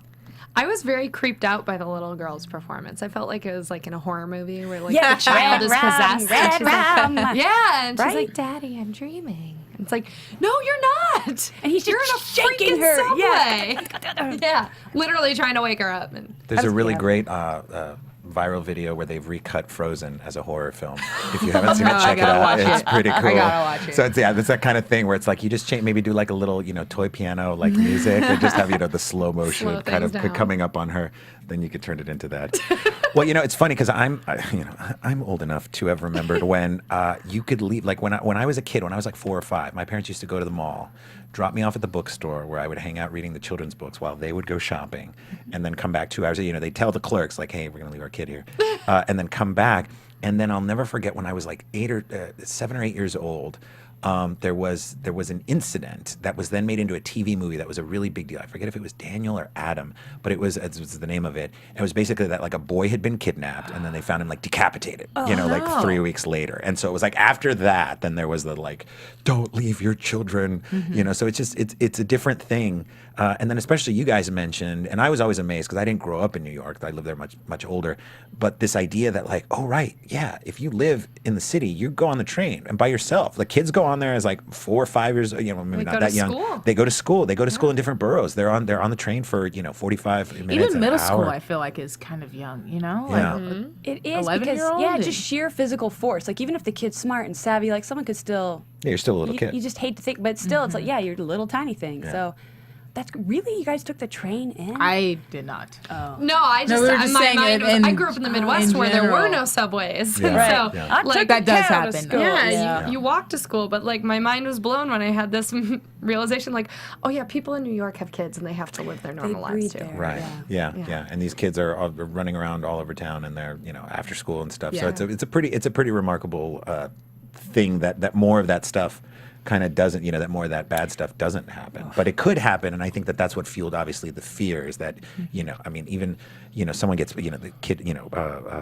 I was very creeped out by the little girl's performance. I felt like it was like in a horror movie where like the child is possessed. And she's like, yeah, and she's like, "Daddy, I'm dreaming." And it's like, "No, you're not." And he's you're just in a shaking freaking her. subway. Yeah, literally trying to wake her up. And there's a really great viral video where they've recut Frozen as a horror film. If you haven't seen it, check it out. It's pretty cool. I gotta watch it. So it's that kind of thing where it's like you just maybe do like a little toy piano like music and just have the slow motion Slow kind of things down. coming up on her. Then you could turn it into that. Well, it's funny because I'm old enough to have remembered when you could leave. Like when I was a kid, when I was like 4 or 5, my parents used to go to the mall, drop me off at the bookstore where I would hang out reading the children's books while they would go shopping, and then come back 2 hours. They tell the clerks like, "Hey, we're gonna leave our kid here," and then come back. And then I'll never forget when I was like 7 or 8 years old. There was an incident that was then made into a TV movie that was a really big deal. I forget if it was Daniel or Adam, but it was the name of it. It was basically that like a boy had been kidnapped and then they found him like decapitated, like 3 weeks later. And so it was like after that, then there was the like, don't leave your children, so it's a different thing. And then especially you guys mentioned, and I was always amazed because I didn't grow up in New York. I lived there much older. But this idea that like, oh right, yeah, if you live in the city, you go on the train and by yourself. The kids go on there as like 4 or 5 years, maybe not that young. School. They go to school. They go to school in different boroughs. They're on the train for 45 minutes. Even middle an school, hour. I feel like is kind of young. Yeah. Like, It is because 11-year-old? just sheer physical force. Like even if the kid's smart and savvy, like someone could still. Yeah, you're still a little kid. You just hate to think, but still, it's like you're a little tiny thing. Yeah. So. That's really, you guys took the train in? I did not. Oh. No, I just, we were just my saying mind it was, I in- grew up in the Midwest in where there were general. no subways. Yeah. Right. So, Yeah. I like, took that the does cab to happen. school. yeah, you walk to school, but like my mind was blown when I had this realization like, oh yeah, people in New York have kids and they have to live their normal lives breathe too. there. Right. Yeah. And these kids are running around all over town, and they're after school and stuff. Yeah. So it's a pretty remarkable thing that more of that stuff kind of doesn't, that more of that bad stuff doesn't happen. But it could happen, and I think that's what fueled obviously the fear is that I mean even someone gets the kid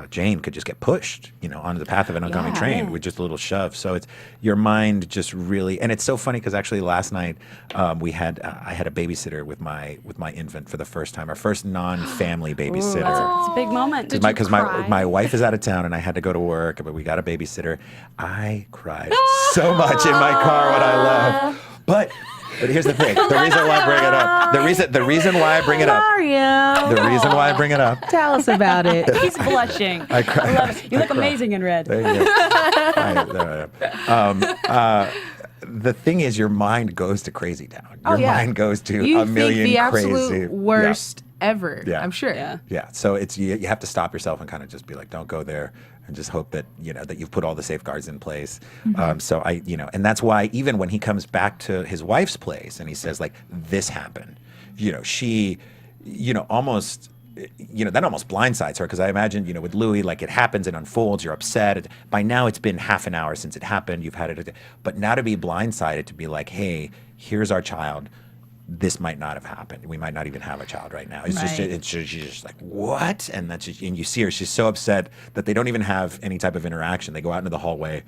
Jane could just get pushed onto the path of an oncoming train with just a little shove. So it's your mind just really, and it's so funny because actually last night I had a babysitter with my infant for the first time, our first non-family babysitter. It's a big moment. Because my wife is out of town and I had to go to work, but we got a babysitter. I cried so much in my car when I left. But here's the thing. The reason why I bring it up. The reason why I bring it up. Mario. The reason why I bring it up. Tell us about it. He's blushing. I cry. love it. You look amazing in red. There you go. There I am. The thing is, your mind goes to crazy town. Your mind goes to you a million think the crazy. absolute worst ever. Yeah. I'm sure. Yeah. So it's you have to stop yourself and kind of just be like, don't go there, and just hope that that you've put all the safeguards in place. So I and that's why even when he comes back to his wife's place and he says like, this happened, she, almost. That almost blindsides her because I imagine, with Louie, like it happens, it unfolds, you're upset. By now it's been half an hour since it happened, you've had it. But now to be blindsided, to be like, hey, here's our child. This might not have happened. We might not even have a child right now. It's she's just like, what? And and you see her, she's so upset that they don't even have any type of interaction. They go out into the hallway.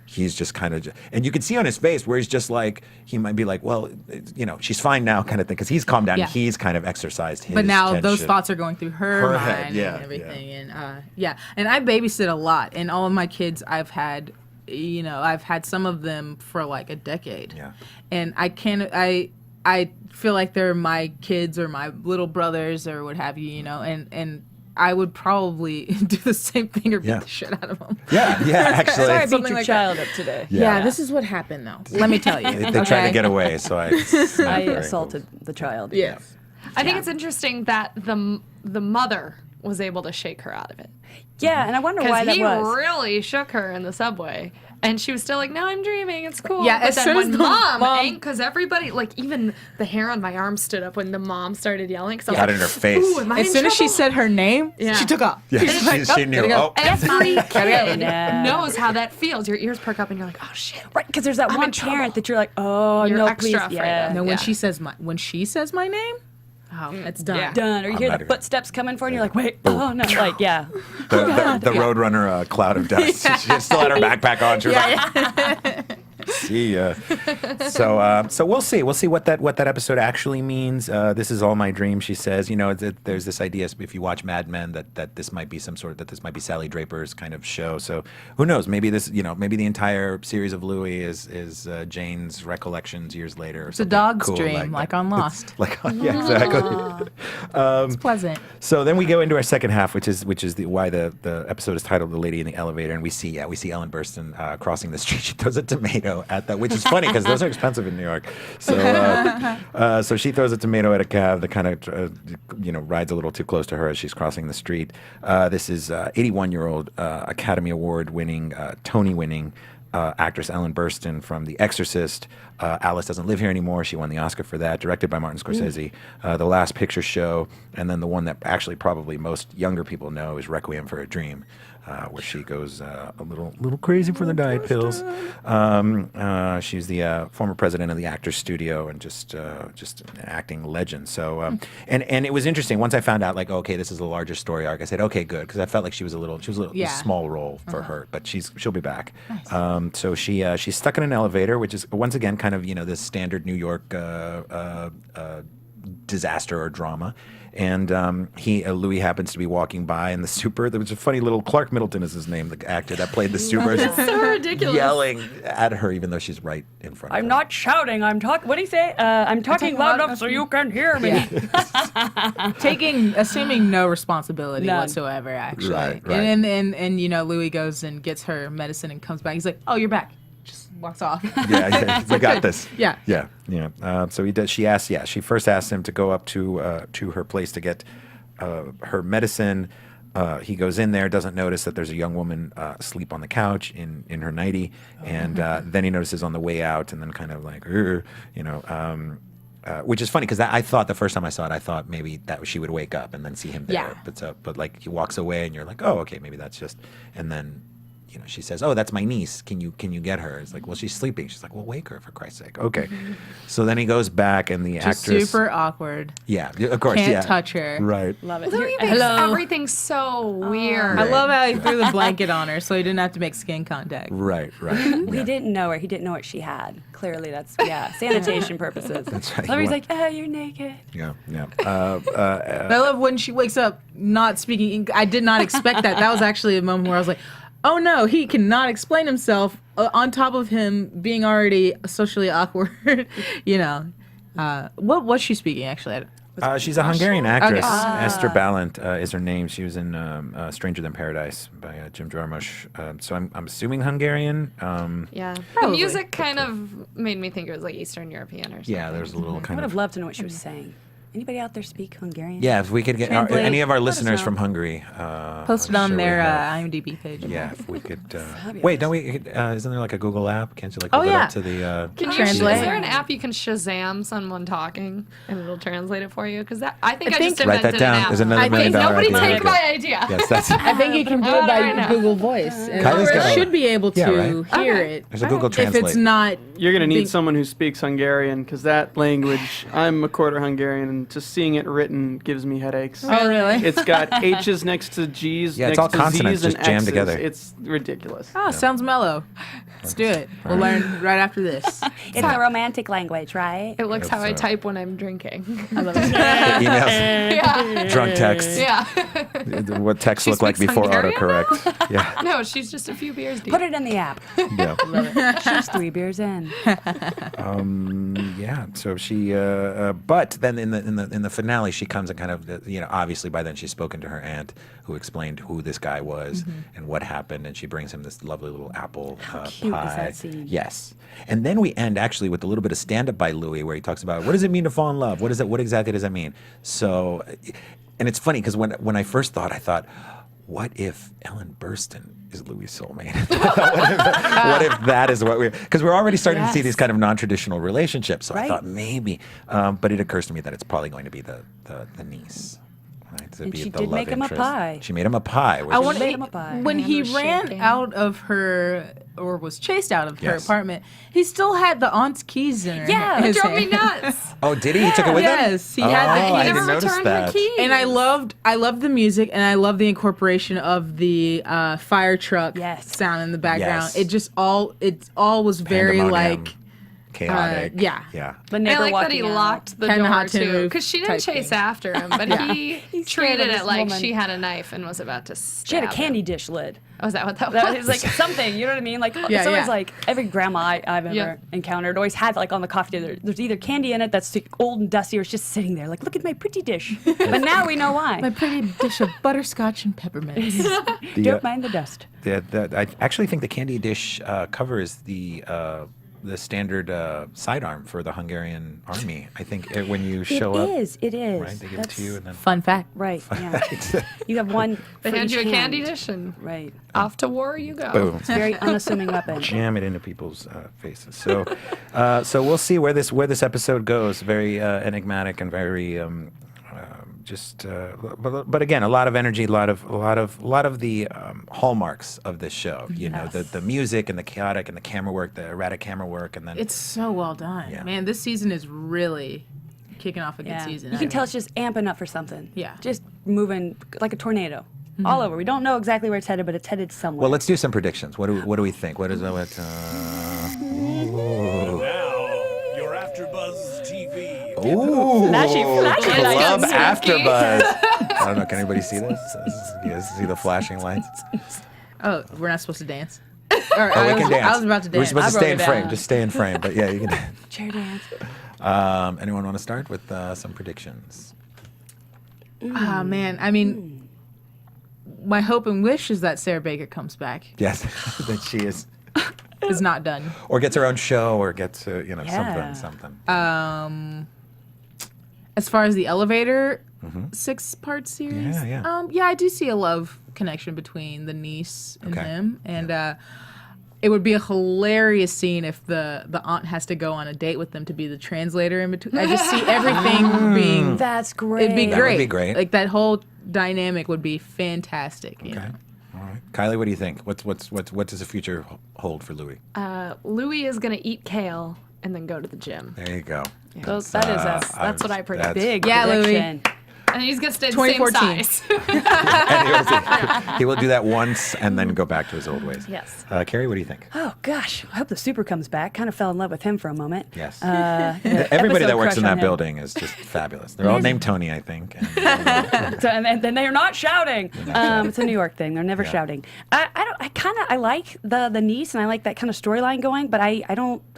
He's just kind of, and you can see on his face where he's just like, he might be like, well, she's fine now kind of thing. Because he's calmed down. Yeah. And he's kind of exercised his But now tension. those thoughts are going through her head, mind yeah, and everything. And and I babysit a lot. And all of my kids I've had, I've had some of them for like a decade. Yeah. And I feel like they're my kids or my little brothers or what have you, and I would probably do the same thing or beat the shit out of them. Yeah, actually. Sorry, I beat Something your like child up today. Yeah, this is what happened, though. Let me tell you. They tried to get away, so I assaulted the child. Yes. I think it's interesting that the mother was able to shake her out of it. Yeah, and I wonder why that was. Because he really shook her in the subway. And she was still like, no, I'm dreaming. It's cool. Yeah, but as then soon as when the mom, because everybody, like even the hair on my arm stood up when the mom started yelling. Got in her face. Ooh, am I As in soon as she trouble? said her name, Yeah. she took off. Yeah, she knew. Oh, Every kid Yeah. knows how that feels. Your ears perk up and you're like, oh shit. Right, because there's that I'm one in trouble. parent that you're like, oh, You're no, extra please. afraid Yeah. of. No, Yeah. when she says my name, it's done. Yeah. Done. Or you I'm hear not the even- footsteps coming for you, and you're like, wait, oh, no. Like, yeah. the Roadrunner cloud of dust. She still had her backpack on. She was like, see ya. So we'll see. We'll see what that episode actually means. This is all my dream, she says. You know, there's this idea if you watch Mad Men that this might be this might be Sally Draper's kind of show. So who knows? Maybe maybe the entire series of Louie is Jane's recollections years later. Or It's a dog's cool dream, like on Lost. Yeah, exactly. It's pleasant. So then we go into our second half, which is why the episode is titled "The Lady in the Elevator," and we see Ellen Burstyn crossing the street. She throws a tomato at that, which is funny because those are expensive in New York. So she throws a tomato at a cab that kind of rides a little too close to her as she's crossing the street. This is 81-year-old Academy Award winning, Tony winning. Actress Ellen Burstyn from The Exorcist. Alice Doesn't Live Here Anymore. She won the Oscar for that, directed by Martin Scorsese. The Last Picture Show, and then the one that actually probably most younger people know is Requiem for a Dream, where she goes a little crazy for the diet pills. She's the former president of the Actors Studio and just an acting legend. So and it was interesting once I found out okay, this is the larger story arc. I said okay, good, because I felt like she was a little small role for her, but she'll be back. Nice. So she's stuck in an elevator, which is once again kind of this standard New York disaster or drama. And Louie happens to be walking by, and the super. There was a funny little Clark Middleton is his name, the actor that played the super. It's so ridiculous. Yelling at her, even though she's right in front of her. I'm not shouting. I'm talking. What do you say? I'm talking loud enough so you can hear me. Yeah. Assuming no responsibility whatsoever, actually. Right. And Louie goes and gets her medicine and comes back. He's like, "Oh, you're back." Just walks off. Yeah. I got this. Yeah. So he does. She first asks him to go up to her place to get her medicine. He goes in there, doesn't notice that there's a young woman asleep on the couch in her nightie, and then he notices on the way out, and then kind of like, which is funny because I thought the first time I saw it, I thought maybe that she would wake up and then see him there. Yeah. But he walks away, and you're like, oh, okay, maybe that's just, and then. She says, "Oh, that's my niece. Can you get her?" It's like, "Well, she's sleeping." She's like, "Well, wake her for Christ's sake." Okay. So then he goes back, and the Just actress super awkward. Yeah, of course. Can't touch her. Right. Love it. Louie makes everything so weird. I love how he threw the blanket on her so he didn't have to make skin contact. Right. He didn't know her. He didn't know what she had. Clearly, that's sanitation purposes. That's right. Somebody's like, you're naked. Yeah. I love when she wakes up not speaking. I did not expect that. That was actually a moment where I was like, oh no, he cannot explain himself on top of him being already socially awkward. What was she speaking actually? She's a Hungarian actress. Okay. Esther Balint is her name. She was in Stranger Than Paradise by Jim Jarmusch. So I'm assuming Hungarian. Yeah. The Probably. music kind of made me think it was like Eastern European or something. Yeah, there's a little I kind would of. have loved to know what she was saying. Anybody out there speak Hungarian? Yeah, if we could get Translate. any of our Let us listeners know. from Hungary. Posted I'm on sure we their have. IMDb page. Yeah, if we could. Fabulous. Wait, don't we? Isn't there like a Google app? Can't you like Oh, hook it yeah. up to the? Can you? Translate. Is there an app you can Shazam someone talking and it'll translate it for you? Because I think I think- just Write invented that down. an app. There's another I $1 million think Nobody idea. take Okay. my idea. Yes, that's. I think you can do it by Right now. Google Voice. And Kylie's or got- should be able to Yeah, right. hear Okay. it. There's a Google If Translate. it's not, You're gonna need Big- someone who speaks Hungarian, because that language, I'm a quarter Hungarian, and just seeing it written gives me headaches. oh really? It's got H's next to G's, Yeah, it's next all to consonants Z's, just and jammed X's. together. It's ridiculous. Oh, sounds mellow. Let's do it. We'll learn right after this. It's a romantic language, right? It looks how I so. type when I'm drinking. I love Emails, yeah. drunk texts. Yeah. What texts She look like speaks before Hungarian autocorrect. Yeah. No, she's just a few beers deep. Put it in the app. Yeah. She's 3 beers in. Yeah. So she, but then in in the finale, she comes and kind of, obviously by then she's spoken to her aunt, who explained who this guy was and what happened, and she brings him this lovely little apple How cute pie. is that scene? Yes, and then we end actually with a little bit of stand-up by Louie, where he talks about what does it mean to fall in love? What exactly does that mean? So, and it's funny because when I first thought, I thought, what if Ellen Burstyn is Louis' soulmate? what if that is what because we're already starting to see these kind of non-traditional relationships. So I thought maybe, but it occurs to me that it's probably going to be the niece. Right? To And be she the did love make him a interest. pie. She made him a pie. I want made him a pie. when Hand he was ran shaking. out of her or was chased out of her Yes. apartment, he still had the aunt's keys in her. Yeah, his It drove me hand. nuts. Oh, did he? He took it with him? Yes, he Oh, had the I keys. He didn't never notice returned that. the key. And I loved the music, and I love the incorporation of the fire truck sound in the background. Yes. It all was very Pandemonium, like chaotic. yeah. Yeah. The I neighbor like that he walking out. locked the Kind of door hot tin too, roof because she didn't type chase thing. after him, but he scared treated of it this like woman. she had a knife and was about to stab She had a him. candy dish lid. Oh, is that what that That was? is like something, you know what I mean? Like Yeah, it's always yeah. like every grandma I've ever encountered always had like on the coffee table. There's either candy in it that's old and dusty, or it's just sitting there. Like, look at my pretty dish. But now we know why. My pretty dish of butterscotch and peppermints. Don't mind the dust. I actually think the candy dish cover is the standard sidearm for the Hungarian army. I think when you show up, It is. right, they give it to you, and then Fun fact. Right, yeah. You have one They for hand each you a candy hand. dish and Right. off to war you go. boom, It's a very unassuming weapon. jam it into people's faces. So, so we'll see where this episode goes. Very enigmatic and very. But again, a lot of energy, a lot of the hallmarks of this show. You know, the music and the chaotic and the camera work, the erratic camera work, and then It's so well done. Yeah. Man, this season is really kicking off a good season. You can tell it's just amping up for something. Yeah. Just moving like a tornado. All over. We don't know exactly where it's headed, but it's headed somewhere. well, let's do some predictions. What do we think? What is what? Now, your AfterBuzz TV. Ooh, Flashy Club lights. AfterBuzz. I don't know. Can anybody see this? You guys see the flashing lights? Oh, we're not supposed to dance. All right, Oh, we can dance. I was about to We're dance. supposed to I stay wrote in it frame. down. Just stay in frame. But yeah, you can. Chair dance. Anyone want to start with some predictions? Ah, man. I mean, my hope and wish is that Sarah Baker comes back. Yes, that she is, Is not done. or gets her own show, or gets Yeah. something. As far as the Elevator 6-part series, Yeah. I do see a love connection between the niece and Okay. him, and it would be a hilarious scene if the aunt has to go on a date with them to be the translator in between. I just see everything being. That's great. It'd be That great. would be great. Like that whole dynamic would be fantastic. You Okay. know? All right, Kylie, what do you think? What does the future hold for Louis? Louis is gonna eat kale and then go to the gym. There you go. That is That's what I predict. big Yeah, Louis. prediction. And he's gonna stay the same 2014. size. And he will do that once and then go back to his old ways. Yes. Carrie, what do you think? Oh gosh, I hope the super comes back. Kind of fell in love with him for a moment. Yes. The Everybody that episode works crush in on that him. building is just fabulous. They're all named Tony, I think. And, So, and then they're not shouting. It's a New York thing. They're never shouting. I like the niece, and I like that kind of storyline going. But I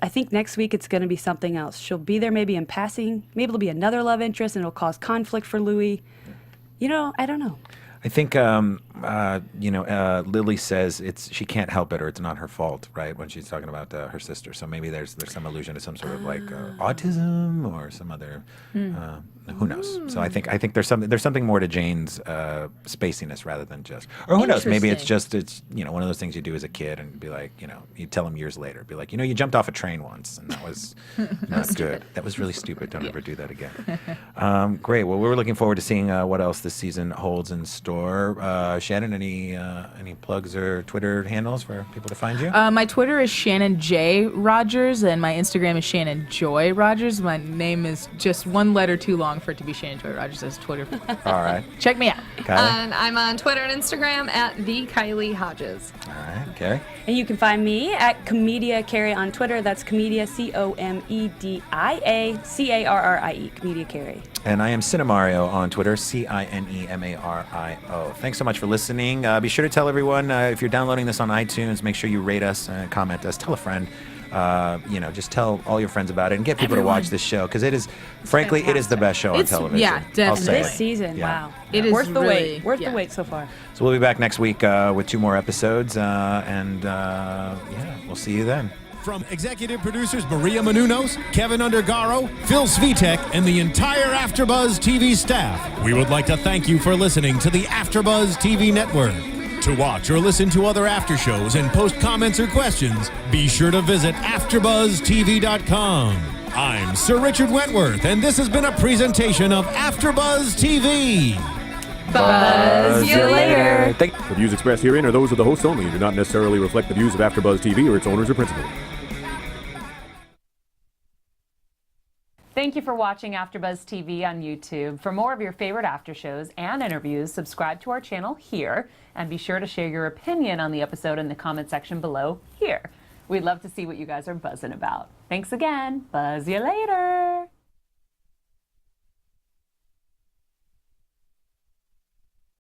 think next week it's going to be something else. She'll be there maybe in passing. Maybe there'll be another love interest, and it'll cause conflict for Louis. I don't know. I think Lily says she can't help it or it's not her fault, right? When she's talking about her sister, so maybe there's some allusion to some sort of like autism or some other who knows. So I think there's something more to Jane's spaciness rather than just, or who knows, maybe it's one of those things you do as a kid and be like, you tell them years later, be like, you jumped off a train once and that was not good. That was really stupid. Don't ever do that again. Great. Well, we're looking forward to seeing what else this season holds in store. Shannon, any plugs or Twitter handles for people to find you? My Twitter is Shannon J. Rodgers, and my Instagram is Shannon Joy Rodgers. My name is just one letter too long for it to be Shannon Joy Rodgers as Twitter. All right. Check me out. Kylie? And I'm on Twitter and Instagram at the Kylie Hodges. All right. Carrie? And you can find me at Comedia Carrie on Twitter. That's Comedia, COMEDIA CARRIE, Comedia Carrie. And I am Cinemario on Twitter, Cinemario. Thanks so much for listening. Be sure to tell everyone, if you're downloading this on iTunes, make sure you rate us and comment us. Tell a friend. Just tell all your friends about it and get people to watch this show because it is, frankly, it is the best show on television. Yeah, definitely. I'll say This it. season, Yeah. wow. It is worth the really, wait. Worth the wait so far. So we'll be back next week with 2 more episodes, we'll see you then. From executive producers Maria Menounos, Kevin Undergaro, Phil Svitek, and the entire AfterBuzz TV staff, we would like to thank you for listening to the AfterBuzz TV network. To watch or listen to other after shows and post comments or questions, be sure to visit AfterBuzzTV.com. I'm Sir Richard Wentworth, and this has been a presentation of AfterBuzz TV. Buzz you later. The views expressed herein are those of the hosts only and do not necessarily reflect the views of AfterBuzz TV or its owners or principals. Thank you for watching AfterBuzz TV on YouTube. For more of your favorite after shows and interviews, subscribe to our channel here, and be sure to share your opinion on the episode in the comment section below here. We'd love to see what you guys are buzzing about. Thanks again. Buzz you later.